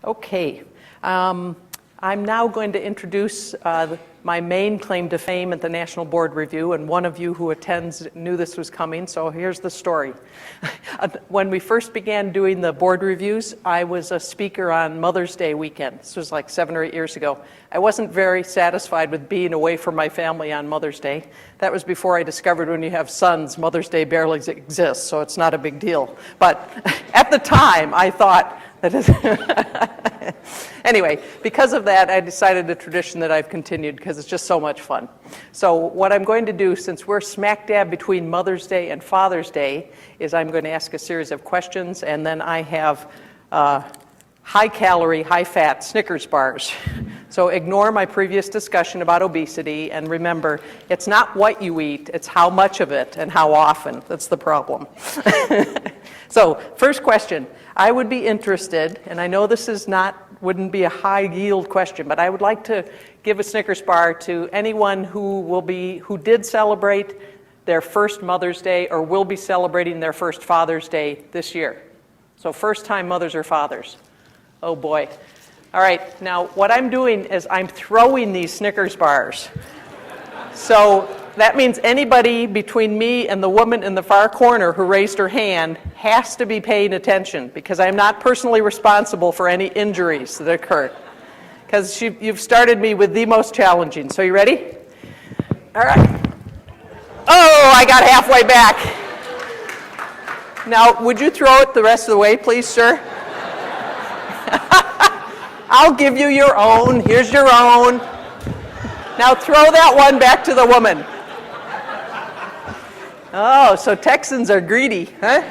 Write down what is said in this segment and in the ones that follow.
Okay, I'm now going to introduce my main claim to fame at the National Board Review, and one of you who attends knew this was coming, so here's the story. When we first began doing the board reviews, I was a speaker on Mother's Day weekend. This was like 7 or 8 years ago. I wasn't very satisfied with being away from my family on Mother's Day. That was before I discovered when you have sons, Mother's Day barely exists, so it's not a big deal. But at the time, I thought, anyway, because of that, I decided a tradition that I've continued because it's just so much fun. So what I'm going to do, since we're smack dab between Mother's Day and Father's Day, is I'm going to ask a series of questions, and then I have high-calorie, high-fat Snickers bars. So ignore my previous discussion about obesity, and remember, it's not what you eat, it's how much of it and how often. That's the problem. So first question. I would be interested, and I know this wouldn't be a high yield question, but I would like to give a Snickers bar to anyone who did celebrate their first Mother's Day or will be celebrating their first Father's Day this year. So first time mothers or fathers. Oh boy. All right, now what I'm doing is I'm throwing these Snickers bars. So that means anybody between me and the woman in the far corner who raised her hand has to be paying attention, because I'm not personally responsible for any injuries that occur. Because you've started me with the most challenging. So you ready? All right. Oh, I got halfway back. Now, would you throw it the rest of the way, please, sir? I'll give you your own. Here's your own. Now throw that one back to the woman. Oh, so Texans are greedy, huh?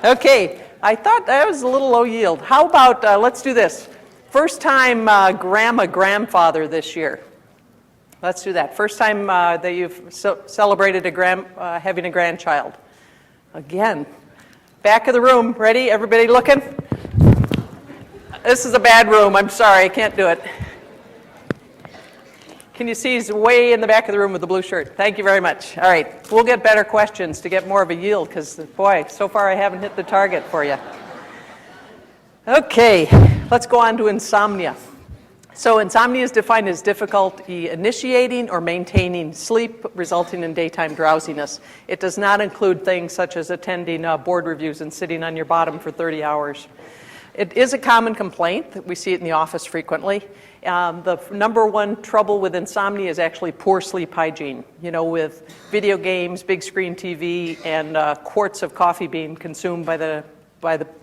Okay, I thought that was a little low yield. How about, let's do this. First time grandfather this year. Let's do that. First time that you've celebrated having a grandchild. Again, back of the room. Ready? Everybody looking? This is a bad room. I'm sorry, I can't do it. Can you see he's way in the back of the room with the blue shirt? Thank you very much. All right, we'll get better questions to get more of a yield, because, boy, so far I haven't hit the target for you. Okay, let's go on to insomnia. So insomnia is defined as difficulty initiating or maintaining sleep resulting in daytime drowsiness. It does not include things such as attending board reviews and sitting on your bottom for 30 hours. It is a common complaint that we see it in the office frequently. The number one trouble with insomnia is actually poor sleep hygiene. You know, with video games, big screen TV, and quarts of coffee being consumed by the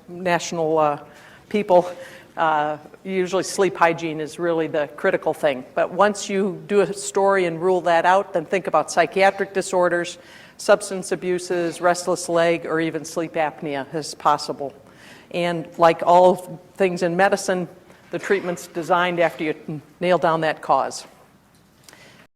national people, usually sleep hygiene is really the critical thing. But once you do a story and rule that out, then think about psychiatric disorders, substance abuses, restless leg, or even sleep apnea as possible. And like all things in medicine, the treatment's designed after you nail down that cause.